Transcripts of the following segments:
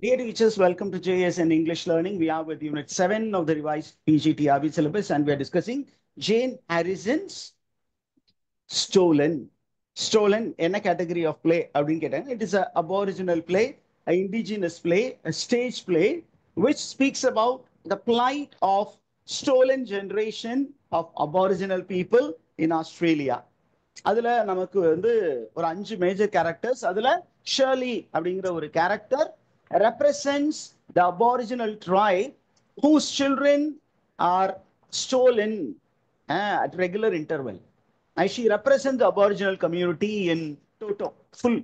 Dear teachers, welcome to JS and English Learning. We are with Unit 7 of the revised PGTRB syllabus and we are discussing Jane Harrison's Stolen. Stolen in a category of play. It is an aboriginal play, an indigenous play, a stage play, which speaks about the plight of stolen generation of aboriginal people in Australia. அதுல நமக்கு வந்து ஒரு 5 major characters. அதுல Shirley அப்படிங்கிற ஒரு character represents the aboriginal tribe whose children are stolen at regular interval. And she represents the aboriginal community in toto full.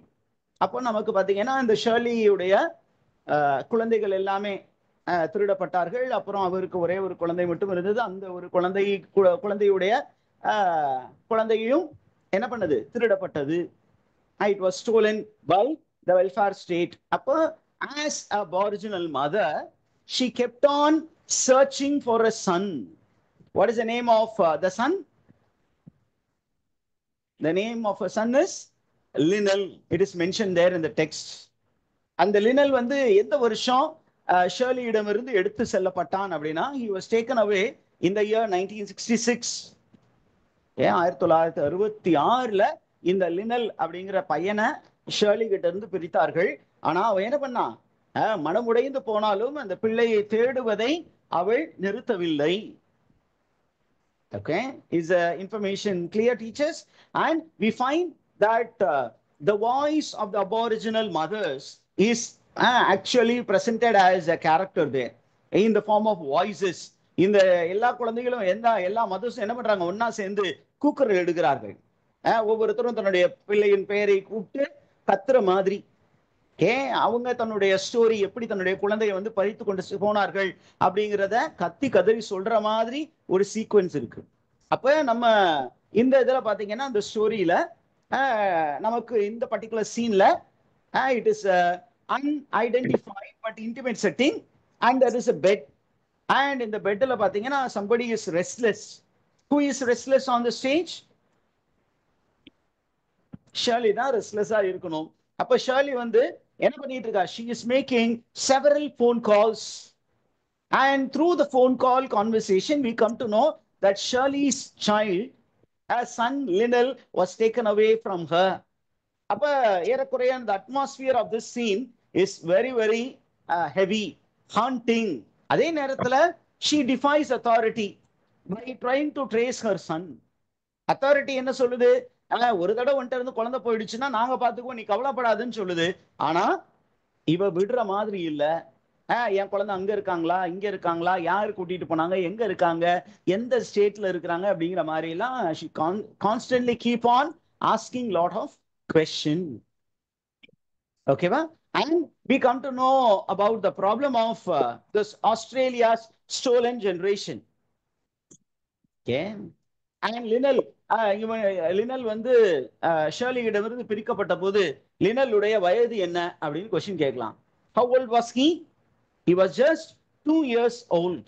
அப்போ நமக்கு பாத்தீங்கன்னா இந்த ஷர்லியுடைய குழந்தைகள் எல்லாமே திருடப்பட்டார்கள். அப்புறம் அவருக்கு ஒரே ஒரு குழந்தை மட்டும் இருந்தது. அந்த ஒரு குழந்தையுடைய குழந்தையும் என்ன பண்ணது, திருடப்பட்டது. It was stolen by the welfare state. அப்போ as a aboriginal mother, she kept on searching for a son. What is the name of the son? The name of a son is Linnell. It is mentioned there in the text. அந்த லினல் வந்து எந்த வருஷம் ஷர்லியிடமிருந்து எடுத்து செல்லப்பட்டான் அப்படின்னா, he was taken away in the year 1966. 1966 இந்த லினல் அப்படிங்கிற பையனை Shirley கிட்ட இருந்து பிரித்தார்கள். ஆனா அவன் என்ன பண்ணான், மனமுடைந்து போனாலும் அந்த பிள்ளையை தேடுவதை அவள் நிறுத்தவில்லை. Okay, is information clear, teachers? And we find that the voice of the aboriginal mothers is actually presented as a character there in the form of voices. இந்த எல்லா குழந்தைகளும் எல்லா மதர்ஸும் என்ன பண்றாங்க, ஒன்னா சேர்ந்து கூக்குரல் எடுக்கிறார்கள். ஒவ்வொருத்தரும் தன்னுடைய பிள்ளையின் பெயரை கூப்பிட்டு கத்துற மாதிரி. அவங்க தன்னுடைய ஸ்டோரி, எப்படி தன்னுடைய குழந்தையை வந்து பறித்து கொண்டு போனார்கள் அப்படிங்கிறத கத்தி கதறி சொல்ற மாதிரி ஒரு சீக்வன்ஸ் இருக்கு. அப்ப நம்ம இந்த இதுல பாத்தீங்கன்னா இந்த ஸ்டோரியில நமக்கு இந்த பர்டிகுலர் சீன்ல it is unidentified but intimate setting and there is a bed, and in the bedல பாத்தீங்கன்னா somebody is restless. Who is restless on the stage? Shirley தான் ரெஸ்ட்லெஸ்ஸா இருக்கணும். அப்ப ஷர்லி வந்து என்ன பண்ணிட்டு இருக்கா, she is making several phone calls, and through the phone call conversation we come to know that Shirley's child, her son Linnell, was taken away from her. அப்ப ஏறக்குறைய the atmosphere of this scene is very very heavy, haunting. அதே நேரத்துல she defies authority by trying to trace her son. Authority என்ன சொல்லுது, ஒரு தடவை வந்துட்டு இருந்து குழந்தை போயிடுச்சுன்னா நாங்க பாத்துக்குவோம், நீ கவலைப்படாதுன்னு சொல்லுது. ஆனா இவ விடுற மாதிரி இல்ல. என் குழந்தை அங்க இருக்காங்களா, இங்க இருக்காங்களா, யாரு கூட்டிட்டு போனாங்க, எங்க இருக்காங்க, எந்த ஸ்டேட்ல இருக்கிறாங்க அப்படிங்கிற மாதிரி எல்லாம் she constantly keep on asking lot of question. ஓகேவா? And we come to know about the problem of this Australia's stolen generation. Okay. And லினல் வந்து ஷர்லியிடமிருந்து பிரிக்கப்பட்ட போது லினலுடைய வயது என்ன அப்படின்னு கொஸ்டின் கேட்கலாம். How old was he? He was just 2 years old.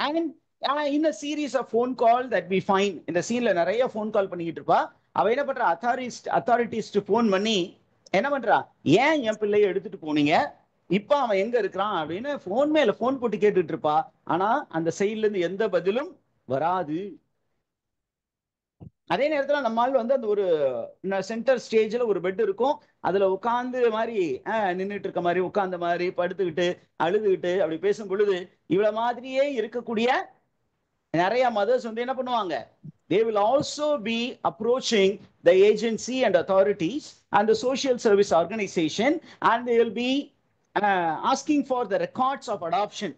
And in a series of phone call that we find, இந்த சீன்ல நிறைய ஃபோன் கால் பண்ணிக்கிட்டு இருப்பா. அவ என்ன பண்றா, அத்தாரிட்டிஸ்ட் ஃபோன் பண்ணி என்ன பண்றா, ஏன் என் பிள்ளையை எடுத்துட்டு போனீங்க, இப்ப அவன் எங்க இருக்கிறான் அப்படின்னு ஃபோன் மேல ஃபோன் போட்டு கேட்டுட்டு இருப்பா. ஆனா அந்த சைட்ல இருந்து எந்த பதிலும் வராது. அதே நேரத்துல நம்மால் வந்து அந்த ஒரு சென்டர் ஸ்டேஜ்ல ஒரு பெட் இருக்கும், அதுல உட்கார்ந்து மாதிரி நின்றுட்டு இருக்க மாதிரி, உட்கார்ந்த மாதிரி, படுத்துக்கிட்டு அழுதுகிட்டு அப்படி பேசும் பொழுது இவ்வளவு மாதிரியே இருக்கக்கூடிய நிறைய மதர்ஸ் வந்து என்ன பண்ணுவாங்க, they will also be approaching the agency and authorities and the social service organization and they will be asking for the records of adoption.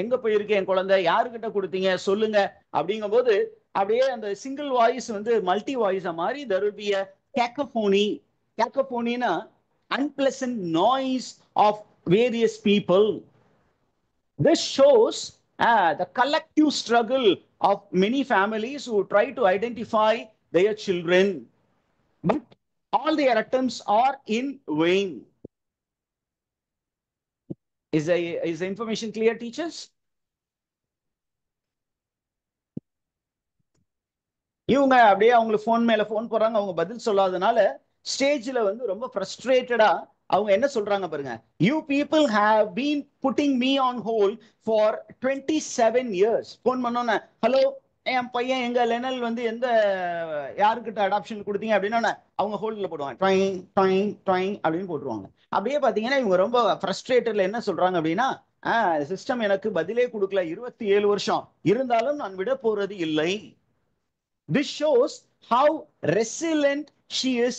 எங்க போயிருக்கு என் குழந்தை, யாருக்கிட்ட கொடுத்தீங்க சொல்லுங்க அப்படிங்கும் போது அப்படியே அந்த சிங்கிள் வாய்ஸ் வந்து மல்டி வாய்ஸா மாதிரி there will be a cacophony. Cacophonyனா unpleasant noise of various people. This shows the collective struggle of many families who try to identify their children, but all their attempts are in vain. Is the information clear, teachers? இவங்க அப்படியே அவங்களுக்கு phone மேல phone போறாங்க, அவங்க பதில் சொல்லாதனால ஸ்டேஜ்ல வந்து ரொம்ப ஃப்ரஸ்ட்ரேட்டடா அவங்க என்ன சொல்றாங்க பாருங்க, you people have been pudding me on hold for 27 years. Phone பண்ணோன்னே, ஹலோ என் பையன் எங்க லெனல் வந்து எந்த யாருக்கிட்ட அடாப்ஷன் கொடுத்தீங்க அப்படின்னா அவங்க ஹோல்ட்ல போடுவாங்க, ட்ராயிங் ட்ராயிங் ட்ராயிங் அப்படின்னு போட்டுருவாங்க. அப்படியே பாத்தீங்கன்னா இவங்க ரொம்ப ஃப்ரஸ்ட்ரேட்டட்ல என்ன சொல்றாங்க அப்படின்னா, சிஸ்டம் எனக்கு பதிலே கொடுக்கல, 27 வருஷம் இருந்தாலும் நான் விட போறது இல்லை. This shows how resilient she is,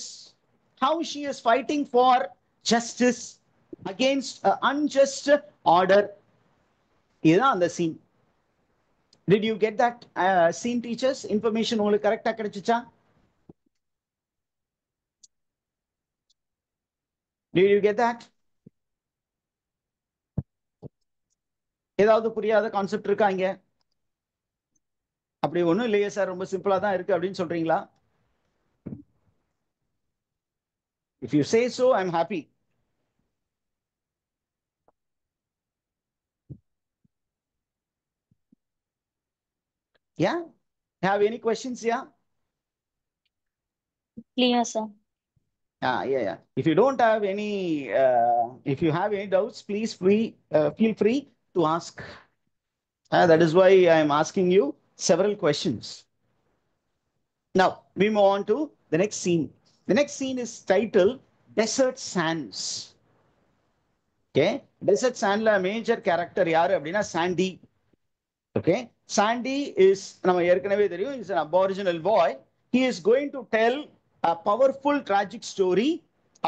how she is fighting for justice against an unjust order. இதுதான் அந்த scene. Did you get that scene, teachers? Information உங்களுக்கு கரெக்டா கிடைச்சுச்சா? Did you get that? ஏதாவது புரியாத கான்செப்ட் இருக்கா இங்க? அப்படி ஒண்ணும் இல்லையே சார், ரொம்ப சிம்பிளா தான் இருக்கு அப்படின்னு சொல்றீங்களா? If you say so, I'm happy. Yeah? Have any questions? Yeah? Clear, sir. Yeah. If you don't have any, if you have any doubts, please feel free to ask. That is why I'm asking you several questions. Now, we move on to the next scene. The next scene is titled Desert Sands. Okay? Desert Sand la major character யாரு அப்படின்னா Chandy. Okay? Sandy is, நம்ம ஏற்கனவே தெரியும், is an aboriginal boy. He is going to tell a powerful tragic story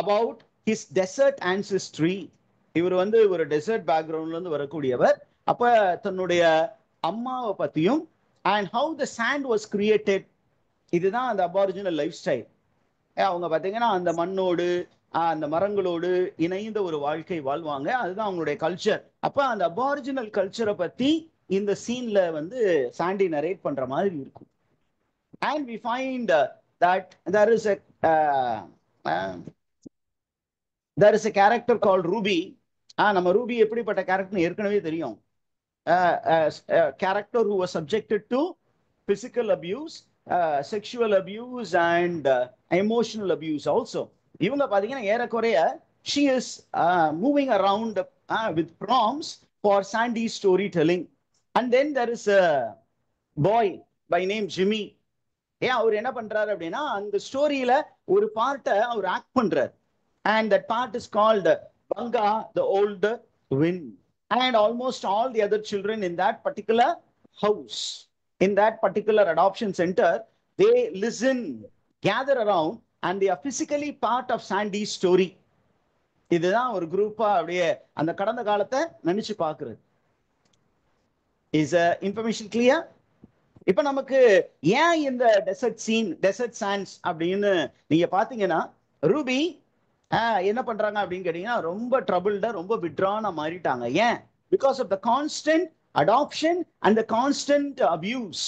about his desert ancestry. இவர் வந்து ஒரு dessert பேக்ரவுண்ட்ல இருந்து வரக்கூடியவர். அப்ப தன்னுடைய அம்மாவை பத்தியும் and how the sand was created, இதுதான் அந்த அபாரிஜினல் லைஃப் ஸ்டைல். அவங்க பாத்தீங்கன்னா அந்த மண்ணோடு அந்த மரங்களோடு இணைந்த ஒரு வாழ்க்கை வாழ்வாங்க, அதுதான் அவங்களுடைய கல்ச்சர். அப்ப அந்த அபாரிஜினல் கல்ச்சரை பத்தி இந்த சீன்ல வந்து சாண்டி நரேட் பண்ற மாதிரி இருக்கும். And we find that there is a character called Ruby. நம்ம ரூபி எப்படிப்பட்ட கேரக்டர் ஏற்கனவே தெரியும். Character who was subjected to physical abuse, sexual abuse and emotional abuse also. இவங்க பாத்தீங்கன்னா ஏறக்குறைய she is moving around with prompts for Sandy's storytelling. And then there is a boy by name Jimmy. அவர் என்ன பண்றாரு அப்படின்னா அந்த ஸ்டோரியில ஒரு பார்ட்டை அவர் act பண்றாரு. And that part is called Banga, the Old Wind. And almost all the other children in that particular house, in that particular adoption center, they listen, gather around, and they are physically part of Sandy's story. இதுதான் ஒரு குரூப்பா அப்படியே அந்த கடந்த காலத்தை நினைச்சு பாக்குறது. Is information clear? இப்ப நமக்கு ஏன் இந்த டெசர்ட் சாண்ட்ஸ் அப்படின்னு நீங்க பாத்தீங்கன்னா, ரூபி என்ன பண்றாங்க அப்படின்னு கேட்டீங்கன்னா ரொம்ப ட்ரபிள்டா, ரொம்ப விட்ரானா மாறிட்டாங்க. ஏன்? Because of the constant adoption and the constant abuse.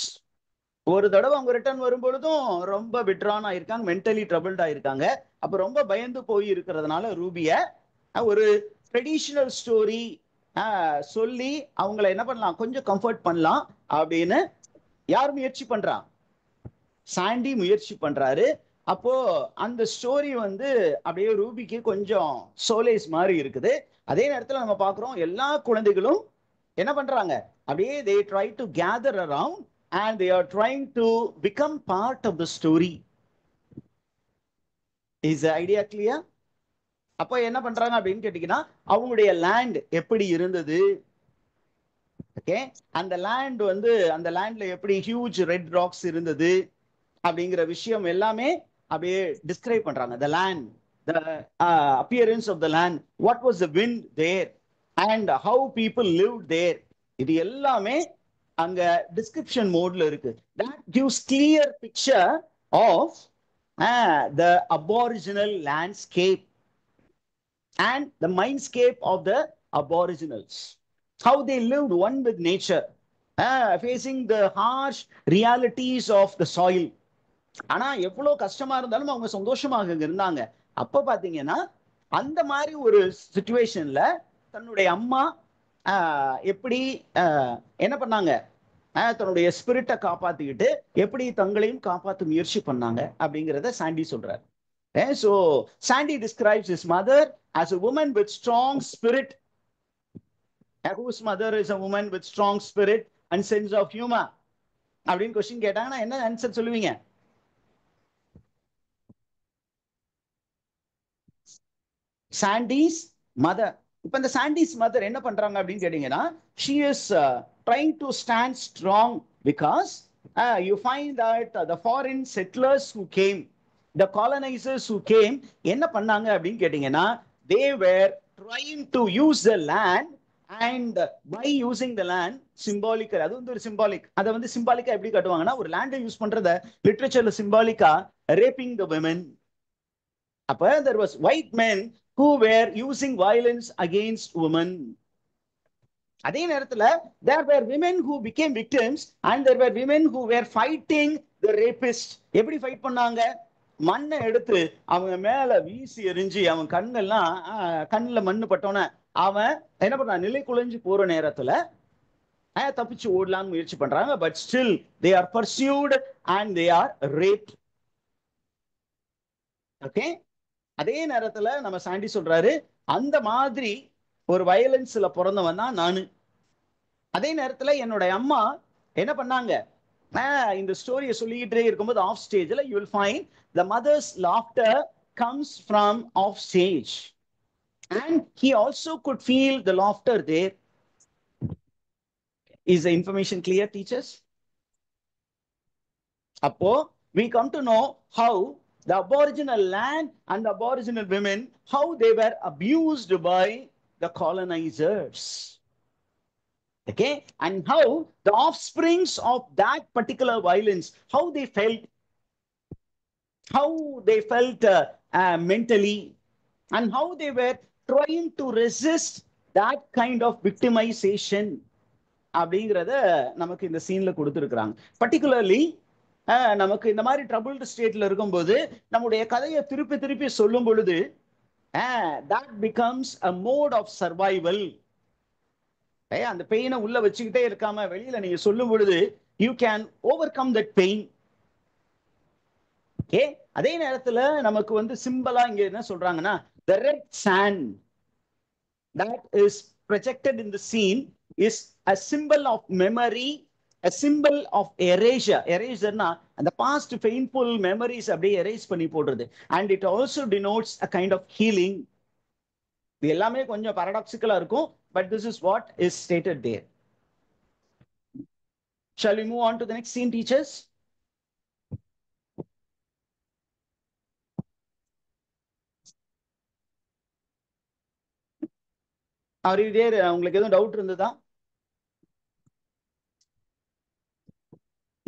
ஒரு தடவை அவங்க ரிட்டர்ன் வரும்பொழுதும் ரொம்ப விட்ரான் ஆயிருக்காங்க, மென்டலி ட்ரபிள்ட் ஆயிருக்காங்க. அப்ப ரொம்ப பயந்து போய் இருக்கிறதுனால ரூபிய ஒரு ட்ரெடிஷனல் ஸ்டோரி சொல்லி அவங்களை என்ன பண்ணலாம், கொஞ்சம் கம்ஃபர்ட் பண்ணலாம் அப்படின்னு யார் முயற்சி பண்றா? சாண்டி முயற்சி பண்றாரு. அப்போ அந்த ஸ்டோரி வந்து அப்படியே ரூபிக்கு கொஞ்சம் சோலேஸ் மாதிரி இருக்குது. அதே நேரத்தில் நம்ம பார்க்குறோம் எல்லா குழந்தைகளும் என்ன பண்றாங்க, அப்படியே they try to gather around and they are trying to become part of the story. Is the idea clear? அப்போ என்ன பண்றாங்க அப்படின்னு கேட்டீங்கன்னா, அவங்களுடைய லேண்ட் எப்படி இருந்தது, ஓகே, அந்த லேண்ட் வந்து அந்த லேண்ட்ல எப்படி ஹியூஜ் ரெட் ராக்ஸ் இருந்தது அப்படிங்கிற விஷயம் எல்லாமே அப்படியே டிஸ்கிரைப் பண்றாங்க. the land, the appearance of the land, what was the wind there and how people lived there, இது எல்லாமே அங்க டிஸ்கிரிப்ஷன் மோட்ல இருக்கு. that gives clear picture of the aboriginal landscape and the mindscape of the aboriginals, how they lived one with nature, facing the harsh realities of the soil. ஆனா எவ்வளவு கஷ்டமா இருந்தாலும் அவங்க சந்தோஷமாக இருந்தாங்க. அப்ப பாத்தீங்கன்னா அந்த மாதிரி ஒரு சிச்சுவேஷன்ல தன்னுடைய அம்மா எப்படி என்ன பண்ணாங்க, தன்னுடைய ஸ்பிரிட்டை காப்பாத்திக்கிட்டு எப்படி தங்களையும் காப்பாற்ற முயற்சி பண்ணாங்க அப்படிங்கிறத சாண்டி சொல்றாரு. So Sandy describes his mother as a woman with strong spirit. Whose mother is a woman with strong spirit and sense of humor? அப்படின்னு கொஸ்டின் கேட்டாங்கன்னா என்ன ஆன்சர் சொல்லுவீங்க? சாண்டிஸ் மதர். இப்ப இந்த சாண்டிஸ் மதர் என்ன பண்றாங்க அப்படின்னு கேட்டீங்கன்னா, she is trying to stand strong because you find that the foreign settlers who came, the colonizers who came, என்ன பண்ணாங்க அப்படின்னு கேட்டீங்கன்னா, they were trying to use the land and by using the land symbolical, அது வந்து ஒரு symbolic, அதை வந்து symbolic எப்படி காட்டுவாங்கன்னா, ஒரு லேண்டை யூஸ் பண்றத லிட்ரேச்சர்ல symbolic raping the women. அப்ப there was white men who were using violence against women. அதே நேரத்துல there were women who became victims and there were women who were fighting the rapist. எப்படி fight பண்ணாங்க? மண்ணை எடுத்து அவங்க மேல வீசி எரிஞ்சு அவன் கண்ணுல மண்ணு பட்டோன அவன் என்ன பண்றான், நிலை குலைஞ்சு போற நேரத்துல தப்பிச்சு ஓடலான்னு முயற்சி பண்றாங்க. But still they are pursued and they are raped. Okay, அதே நேரத்துல நம்ம சாண்டி சொல்றாரு, அந்த மாதிரி ஒரு வயலன்ஸ்ல பிறந்தவன் தான் நானு. அதே நேரத்துல என்னோட அம்மா என்ன பண்ணாங்க, இந்த ஸ்டோரியை சொல்லிக்கிட்டே இருக்கும்போது ஆஃப் ஸ்டேஜ்ல you will find the mother's laughter comes from off stage and he also could feel the laughter there. Is the information clear, teachers? Appo we come to know how the aboriginal land and the aboriginal women, how they were abused by the colonizers. Okay, and how the offsprings of that particular violence, how they felt mentally, and how they were trying to resist that kind of victimization. அப்படிங்கிறத நமக்கு இந்த சீன்ல கொடுத்துருக்குறாங்க. Particularly நமக்கு இந்த மாதிரி troubled ஸ்டேட்ல இருக்கும்போது நம்முடைய கதையை திருப்பி திருப்பி சொல்லும் பொழுது that becomes a mode of survival. அந்த பெயினை உள்ள வச்சுக்கிட்டே இருக்காம வெளியில நீங்க சொல்லும் பொழுது you can overcome that pain. Okay, அதே நேரத்துல நமக்கு வந்து சிம்பிளா இங்க என்ன சொல்றாங்கன்னா, the red sand that is projected in the scene is a symbol of memory, a symbol of erasure. Eraserனா அந்த past painful memories அப்படியே erase பண்ணி போடுறது. And it also denotes a kind of healing. இது எல்லாமே கொஞ்சம் paradoxical இருக்கும், but this is what is stated there. Shall we move on to the next scene, teachers? Are you there? உங்களுக்கு எதுவும் doubt இருந்ததா?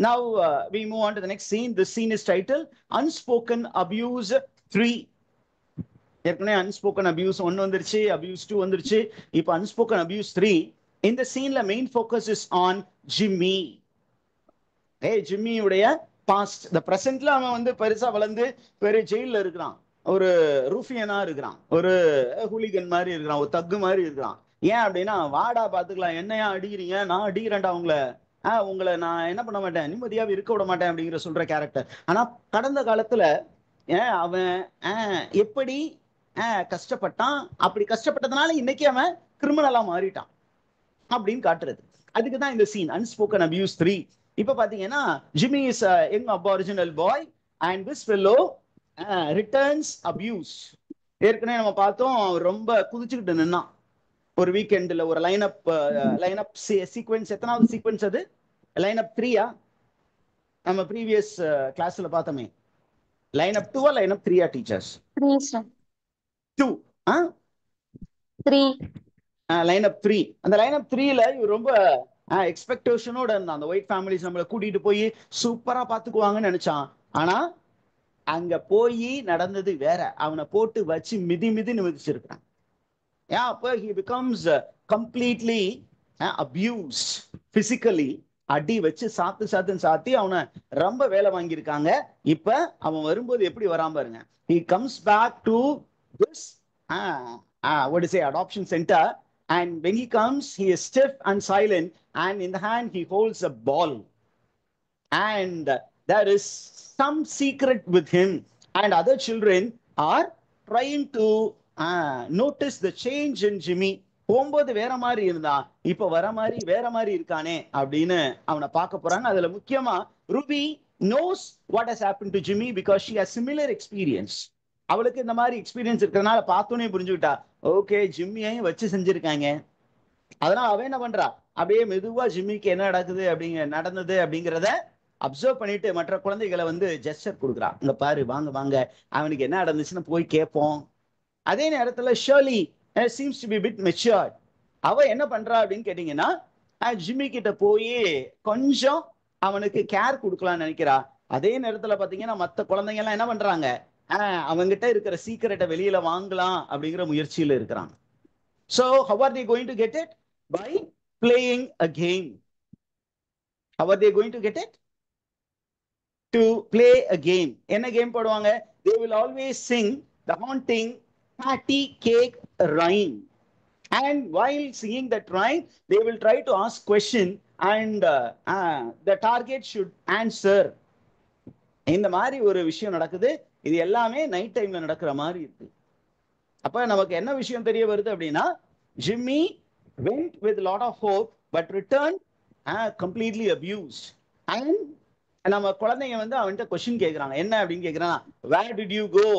Now we move on to the next scene. This scene is titled Unspoken Abuse 3. ஏற்கனவே unspoken abuse 1 வந்துருச்சு, abuse 2 வந்துருச்சு, இப்போ unspoken abuse 3. இந்த சீன்ல main focus is on Jimmy. ஜிம்மியுடைய பாஸ்ட். இந்த பிரசன்ட்ல அவன் வந்து பெருசா வளர்ந்து பெரிய ஜெயில இருக்கிறான், ஒரு ரூஃபியனா இருக்கிறான், ஒரு ஹூலிகன் மாதிரி இருக்கிறான், ஒரு தக்கு மாதிரி இருக்கிறான். ஏன் அப்படின்னா, வாடா பாத்துக்கலாம், என்னையா அடிக்கிறீங்க, நான் அடிக்கிறேன்டா உங்களை நான் என்ன பண்ண மாட்டேன், நிம்மதியாவே இருக்க விட மாட்டேன் அப்படிங்கிற சொல்ற கேரக்டர். ஆனா கடந்த காலத்துல அவன் எப்படி கஷ்டப்பட்டான், அப்படி கஷ்டப்பட்டதுனால இன்னைக்கு அவன் கிரிமினலா மாறிட்டான் அப்படின்னு காட்டுறது. அதுக்கு தான் இந்த சீன் Unspoken Abuse 3. இப்ப பாத்தீங்கன்னா, Jimmy is a young aboriginal boy and this fellow returns abuse. ஏற்கனவே நம்ம பார்த்தோம், ரொம்ப குதிச்சுக்கிட்டு நின்னான் ஒரு வீக்கெண்ட்ல. ஒரு லைனப் சீக்வென்ஸ், எத்தனாவது சீக்வென்ஸ் அது? லைனப் 3-ஆ? நம்ம ப்ரீவியஸ் கிளாஸ்ல பார்த்தோமே. லைனப் 2-ஆ லைனப் 3-ஆ டீச்சர்ஸ்? 2. லைனப் 3. அந்த லைனப் 3ல இவர் ரொம்ப எக்ஸ்பெக்டேஷனோட இருந்தான். அந்த ஒயிட் ஃபேமிலிஸ் நம்மளை கூட்டிட்டு போய் சூப்பரா பாத்துக்குவாங்கன்னு நினைச்சான். ஆனா அங்க போய் நடந்தது வேற. அவனை போட்டு வச்சு மிதி மிதிச்சிருக்கான். அப்ப he becomes completely abused physically. அடி வச்சு சாத்தி அவனை ரொம்ப வேலை வாங்கியிருக்காங்க. இப்ப அவன் வரும்போது எப்படி வராம பாருங்க. He comes back to this what to say, adoption center, and when he comes he is stiff and silent, and in the hand he holds a ball, and there is some secret with him, and other children are trying to notice the change in Jimmy. போகும்போது வேற மாதிரி இருந்தான், இப்ப வர மாதிரி வேற மாதிரி இருக்கானே அப்படின்னு அவனை பார்க்க போறாங்க. அதுல முக்கியமா Ruby knows what has happened to Jimmy because she has similar experience. அவளுக்கு இந்த மாதிரி எக்ஸ்பீரியன்ஸ் இருக்கிறதுனால பார்த்தோன்னே புரிஞ்சுக்கிட்டா, ஓகே ஜிம்மியையும் வச்சு செஞ்சிருக்காங்க. அதனால அவன் என்ன பண்றா, அப்படியே மெதுவா ஜிம்மிக்கு என்ன நடந்தது அப்படிங்கிறத அப்சர்வ் பண்ணிட்டு மற்ற குழந்தைகளை வந்து ஜெஸ்டர் கொடுக்குறான். இங்க பாரு, வாங்க வாங்க, அவனுக்கு என்ன நடந்துச்சுன்னு போய் கேட்போம். அதே நேரத்துல Shirley seems to be bit matured. அவ என்ன பண்றா அப்படின்னு கேட்டீங்கன்னா, ஜிம்மி கிட்ட போய் கொஞ்சம் அவனுக்கு கேர் கொடுக்கலாம்னு நினைக்கிறா. அதே நேரத்துல பாத்தீங்கன்னா மற்ற குழந்தைங்க எல்லாம் என்ன பண்றாங்க, அவங்கிட்ட இருக்கிற சீக்கிரட்டை வெளியில வாங்கலாம் அப்படிங்கிற முயற்சியில இருக்கிறாங்க. So how are they going to get it? By playing a game. How are they going to get it? To play a game. என்ன கேம் போடுவாங்க? They will always sing the haunting patty cake rhyme. And while singing that rhyme, they will try to ask question and the target should answer. இந்த மாதிரி ஒரு விஷயம் நடக்குது. இது எல்லாமே night டைம்ல நடக்கிற மாதிரி இருக்கு. அப்ப நமக்கு என்ன விஷயம் தெரிய வருது அப்படின்னா, Jimmy went with a lot of hope but returned completely abused. And நம்ம குழந்தைங்க வந்து அவன்கிட்ட கொஸ்டின் கேட்கறாங்க. என்ன அப்படின்னு கேட்கறான், where did you go,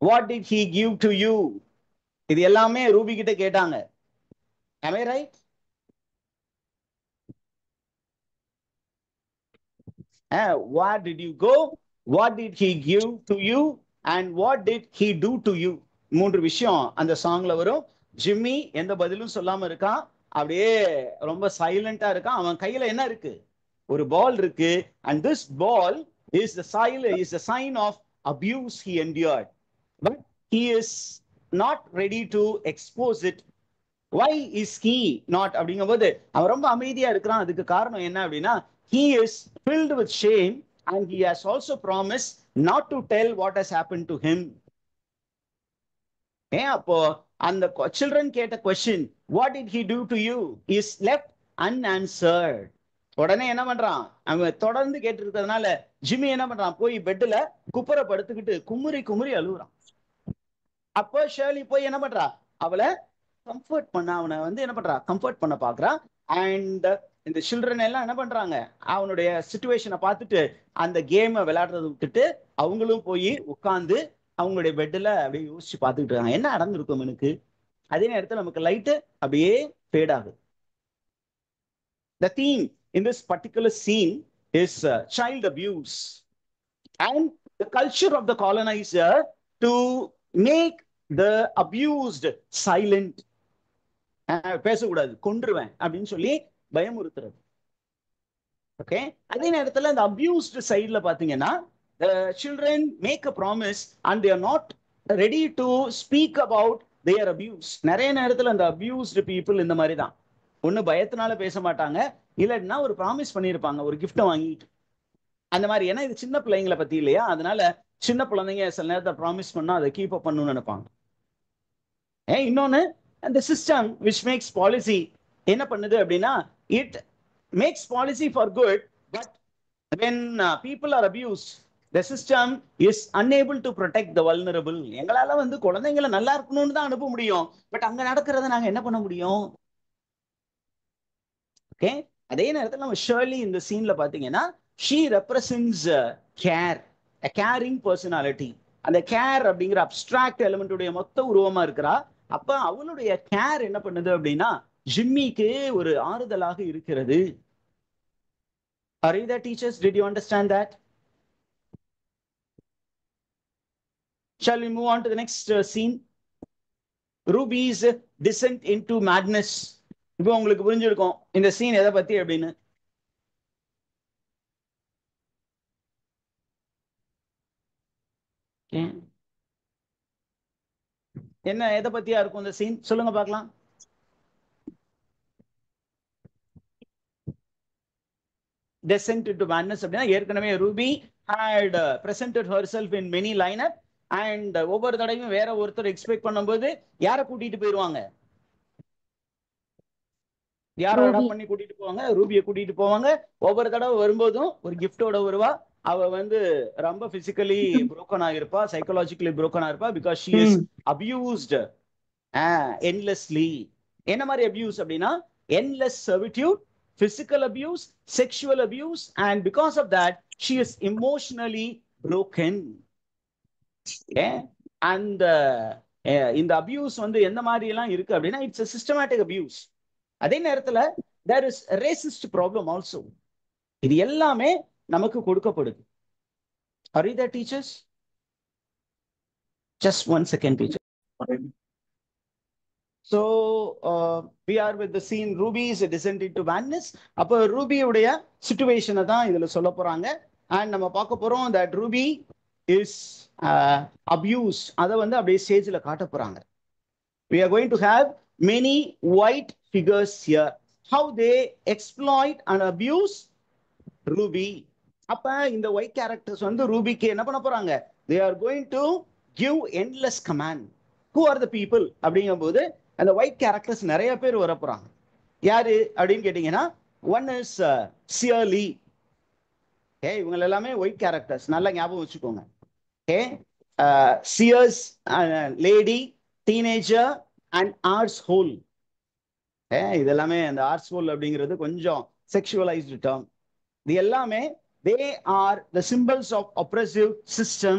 what did he give to you? இது எல்லாமே ரூபி கிட்ட கேட்டாங்க. Am I right? Where did you go, what did he give to you, and what did he do to you? மூன்று விஷயம் அந்த சாங்ல வரும். Jimmy எந்த பதிலும் சொல்லாம இருக்கான், அப்படியே ரொம்ப சைலண்டா இருக்கான். அவன் கையில என்ன இருக்கு, ஒரு பால் இருக்கு. and this ball is the sign of abuse he endured, but he is not ready to expose it. why is he not அப்படிங்கும்போது அவன் ரொம்ப அமைதியா இருக்கிறான். அதுக்கு காரணம் என்ன அப்படின்னா, he is filled with shame and he has also promised not to tell what has happened to him. அப்போ அந்த children கேட்ட question, what did he do to you, is left unanswered. உடனே என்ன பண்றான், அவன் தொடர்ந்து கேட்டு இருக்கிறதுனால ஜிம்மி என்ன பண்றான், போய் பெட்ல குப்புற படுத்துக்கிட்டு குமுறி குமுறி அழுகுறான். அப்போ ஷர்லி போய் என்ன பண்றா, அவளை கம்ஃபர்ட் பண்ண, அவனை வந்து என்ன பண்றா, கம்ஃபர்ட் பண்ண பாக்குறா. அண்ட் இந்த சில்ட்ரன் எல்லாம் என்ன பண்றாங்க, அவனுடைய சிச்சுவேஷனை பார்த்துட்டு அந்த கேமை விளையாடுறதை விட்டுட்டு அவங்களும் போய் உட்கார்ந்து அவங்களுடைய பெட்ல அப்படியே யோசிச்சு பார்த்துக்கிட்டு இருக்காங்க, என்ன நடந்திருக்கும் எனக்கு. அதே நேரத்தில் நமக்கு லைட்டு அப்படியே ஃபேட் ஆகுது. The theme in this particular scene is child abuse and the culture of the colonizer to make the abused silent. பேசக்கூடாது, கொன்றுவேன் அப்படின்னு சொல்லி பயமுறுத்துறது. ஓகே, அதே நேரத்தில் இந்த அபியூஸ்ட் சைட்ல பாத்தீங்கன்னா, the children make a promise and they are not ready to speak about their abuse. நிறைய நேரத்தில் அந்த abused people இந்த மாதிரி தான், ஒண்ணு பயத்தினால பேச மாட்டாங்க, இல்லைன்னா ஒரு ப்ராமிஸ் பண்ணியிருப்பாங்க ஒரு கிஃப்டை வாங்கிட்டு அந்த மாதிரி. ஏன்னா இது சின்ன பிள்ளைங்களை பத்தி இல்லையா, அதனால சின்ன குழந்தைங்க சில நேரத்தை ப்ராமிஸ் பண்ணா அதை கீப் அப் பண்ணணும்னு நினைப்பாங்க. இன்னொன்னு, அந்த சிஸ்டம் which makes policy என்ன பண்ணுது அப்படின்னா, it makes policy for good, but when people are abused, the system is unable to protect the vulnerable. எங்களால வந்து குழந்தைங்களை நல்லா இருக்கணும்னு தான் அனுப்ப முடியும், பட் அங்க நடக்கிறத நாங்க என்ன பண்ண முடியும். ஓகே, அதே நேரத்தில் நம்ம ஷர்லி இந்த சீன்ல பாத்தீங்கன்னா, she represents care, a caring personality. அந்த கேர் அப்படிங்கிற அப்டிராக்ட் எலிமெண்ட்டுடைய மொத்த உருவமா இருக்கிறா. அப்ப அவளுடைய கேர் என்ன பண்ணுது அப்படின்னா, ஜிம்மிக்கு ஒரு ஆறுதலாக இருக்கிறது. Are you there, teachers? Did you understand that? Shall we move on to the next scene? Ruby's descent into madness. இப்போ உங்களுக்கு புரிஞ்சிருக்கும் இந்த சீன் எதை பத்தி அப்படின்னு. என்ன எதை பத்தியா இருக்கும் இந்த சீன், சொல்லுங்க பார்க்கலாம். Descent into madness அப்படின்னா, ஏற்கனவே Ruby had presented herself in many lineup and ஒவ்வொரு தடவையும் வேற ஒருத்தர் எக்ஸ்பெக்ட் பண்ணும்போது யாரை கூட்டிட்டு போயிருவாங்க, யாரை அடாப்ட் பண்ணி கூட்டிட்டு போவாங்க, ரூபியை கூட்டிட்டு போவாங்க. ஒவ்வொரு தடவை வரும்போதும் ஒரு கிஃப்டோட வருவா, அவ வந்து ரொம்ப பிசிக்கலி புரோக்கன் ஆகிருப்பா, சைக்காலஜிக்கலி புரோக்கன் ஆகிருப்பா, because she is abused endlessly. என்ன மாதிரி அபியூஸ் அப்படின்னா endless servitude, physical abuse, sexual abuse, and because of that she is emotionally broken. அந்த இந்த அபியூஸ் வந்து எந்த மாதிரி எல்லாம் இருக்கு அப்படின்னா இட்ஸ் a systematic abuse. அதே நேரத்துல there is a racist problem also. இது எல்லாமே நமக்கு கொடுக்கப்படுது. Are you there, teachers? Just 1 second, teacher. So we are with the scene Ruby is a descent into madness. அப்போ ரூபி உடைய சிச்சுவேஷனை தான் இதுல சொல்ல போறாங்க. அண்ட் நம்ம பார்க்க போறோம் that Ruby is abused. அதை வந்து அப்படியே ஸ்டேஜ்ல காட்ட போறாங்க. We are going to have many white figures here. How they exploit and abuse Ruby. அப்ப இந்த ஒயிட் கேரக்டர்ஸ் வந்து ரூபிக்கு என்ன பண்ண போறாங்க? They are going to give endless command. Who are the people அப்படிங்கும் போது அந்த ஒயிட் கேரக்டர்ஸ் நிறைய பேர் வர போறாங்க. யாரு அப்படின்னு கேட்டீங்கன்னா ஒன் இஸ் சியர்லி. இவங்க எல்லாமே ஒயிட் கேரக்டர்ஸ், நல்லா ஞாபகம் வச்சுக்கோங்க. Cheers lady, teenager and arts hole. இது எல்லாமே அந்த ஆர்ட்ஸ் ஹோல் அப்படிங்கிறது கொஞ்சம் செக்ஷுவலைஸ்டு டேர்ம். இது எல்லாமே they are the symbols of oppressive system.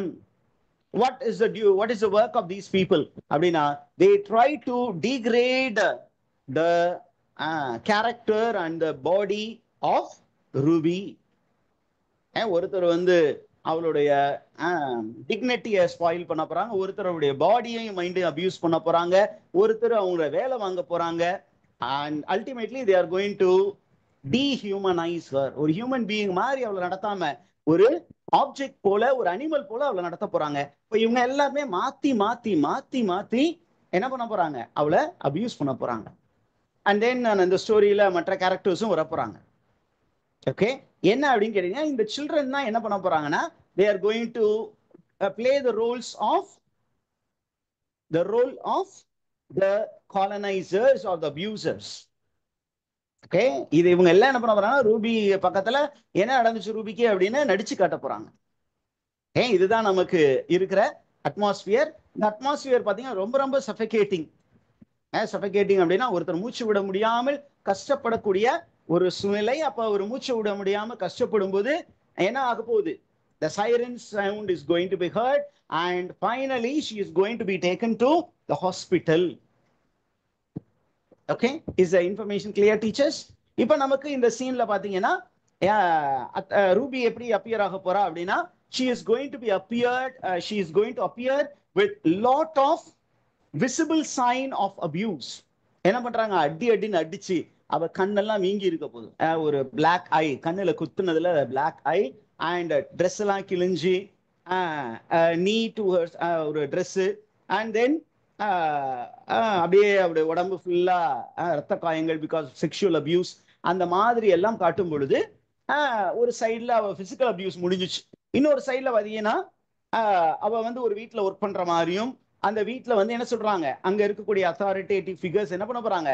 What is the work of these people அப்படின்னா they try to degrade the character and the body of Ruby. ஒருத்தர் வந்து அவளுடைய டிக்னிட்டியை ஸ்பாயில் பண்ண போறாங்க, ஒருத்தருடைய பாடியையும் மைண்டையும் அபியூஸ் பண்ண போறாங்க, ஒருத்தர் அவங்கள வேலை வாங்க போறாங்க. and ultimately they are going to dehumanize her. ஒரு ஹியூமன் பீயிங் மாதிரி அவளை நடத்தாம ஒரு ஆப்ஜெக்ட் போல, ஒரு அனிமல் போல அவளை நடத்த போறாங்க. இப்போ இவங்க எல்லாருமே மாத்தி மாத்தி மாத்தி மாத்தி என்ன பண்ண போறாங்க? அவளை அபியூஸ் பண்ண போறாங்க. அண்ட் தென் இந்த ஸ்டோரியில மற்ற கேரக்டர்ஸும் வர போறாங்க. ஓகே, என்ன அப்படின்னு கேட்டீங்கன்னா இந்த சில்ட்ரன் தான் என்ன பண்ண போறாங்கன்னா they are going to play the role of the colonizers or the abusers. Okay, இது இவங்க எல்லாம் என்ன பண்ண போறாங்க? ரூபி பக்கத்துல என்ன நடந்துச்சு ரூபிக்கு அப்படின்னு நடிச்சு காட்ட போறாங்க. இதுதான் நமக்கு இருக்கிற அட்மாஸ்பியர். இந்த அட்மாஸ்பியர் பாத்தீங்கன்னா ரொம்ப ரொம்ப சஃபகேட்டிங். சஃபகேட்டிங் அப்படின்னா ஒருத்தர் மூச்சு விட முடியாமல் கஷ்டப்படக்கூடிய ஒரு சூழ்நிலை. அப்ப ஒரு மூச்சு விட முடியாம கஷ்டப்படும் போது என்ன ஆக போகுது? The siren sound is going to be heard and finally she is going to be taken to the hospital. Okay, is the information clear, teachers? இப்போ நமக்கு இந்த சீன்ல பாத்தீங்கன்னா ரூபி எப்படி அப்பியர் ஆக போறா அப்படின்னா she is going to appear with lot of visible sign of abuse. என்ன பண்றாங்க? அடின்னு அடிச்சு அவ கண்ணெல்லாம் வீங்கி இருக்க போகுது. ஒரு பிளாக் ஐ, கண்ணுல குத்துனதுல பிளாக் ஐ, அண்ட் ட்ரெஸ் எல்லாம் கிழிஞ்சி நீ டு ஒரு ட்ரெஸ், அண்ட் தென் அப்படியே அப்படியே உடம்பு ஃபுல்லா ரத்த காயங்கள் பிகாஸ் செக்ஷுவல் அபியூஸ். அந்த மாதிரி எல்லாம் காட்டும் பொழுது ஒரு சைட்ல அவ பிசிக்கல் அபியூஸ் முடிஞ்சிச்சு, இன்னொரு சைட்ல பாத்தீங்கன்னா அவ வந்து ஒரு வீட்டுல ஒர்க் பண்ற மாதிரியும், அந்த வீட்டுல வந்து என்ன சொல்றாங்க, அங்க இருக்கக்கூடிய அத்தாரிட்டேட்டிவ் ஃபிகர்ஸ் என்ன பண்ண போறாங்க?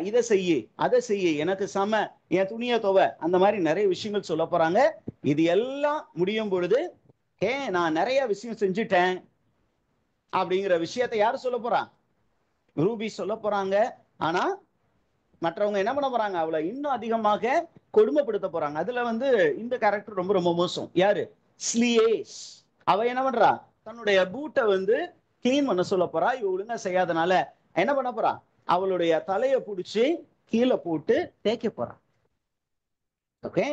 இதை செய்யு, அதை செய்யு, எனக்கு சம, என் துணியை துவை, அந்த மாதிரி நிறைய விஷயங்கள் சொல்ல போறாங்க. இது எல்லாம் முடியும் பொழுது நான் நிறைய விஷயம் செஞ்சுட்டேன் அப்படிங்கிற விஷயத்தை யாரு சொல்ல போறா? ரூபி சொல்ல போறாங்க. ஆனா மற்றவங்க என்ன பண்ண போறாங்க? அவளை இன்னும் அதிகமாக கொடுமைப்படுத்த போறாங்க. அதுல வந்து இந்த கேரக்டர் ரொம்ப ரொம்ப மோசம். யாரு? ஸ்லியேஸ். அவ என்ன பண்றா? தன்னுடைய பூட்டை வந்து கிளீன் பண்ண சொல்ல போறா. இவ ஒழுங்கா செய்யாதனால என்ன பண்ண போறா? அவளுடைய தலையை பிடிச்சி கீழே போட்டு தேய்க்க போறா. Okay,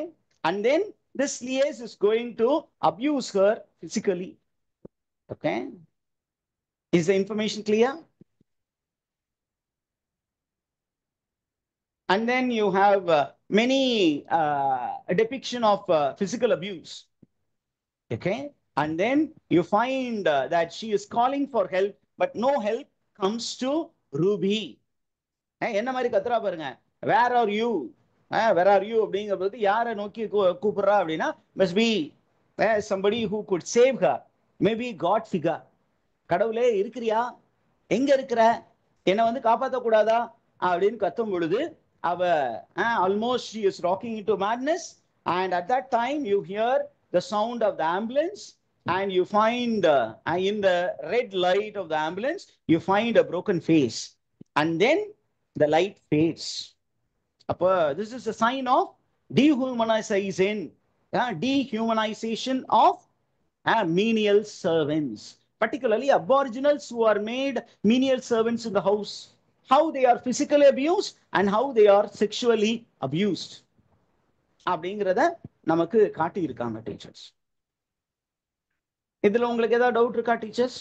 and then this Sliace is going to abuse her physically. Okay, is the information clear? And then you have many depiction of physical abuse. Okay, and then you find that she is calling for help, but no help comes to Ruby. என்ன மாதிரி கத்துறா பாருங்க, where are you, where are you அப்படிங்கிறது யாரை நோக்கி கூப்பிடுறா அப்படின்னா must be somebody who could save her, maybe God figure. கடவுளே இருக்கிறியா, எங்க இருக்கிற, என்னை வந்து காப்பாற்ற கூடாதா அப்படின்னு கத்தும் பொழுது அவ almost she is rocking into madness, and at that time you hear the sound of the ambulance, and you find in the red light of the ambulance, you find a broken face, and then the light fades. This is a sign of dehumanization of menial servants, particularly aboriginals who are made menial servants in the house, how they are physically abused and how they are sexually abused அப்படிங்கிறத நமக்கு காட்டி இருக்காங்க teachers. இதுல உங்களுக்கு ஏதாவது doubt இருக்கா teachers?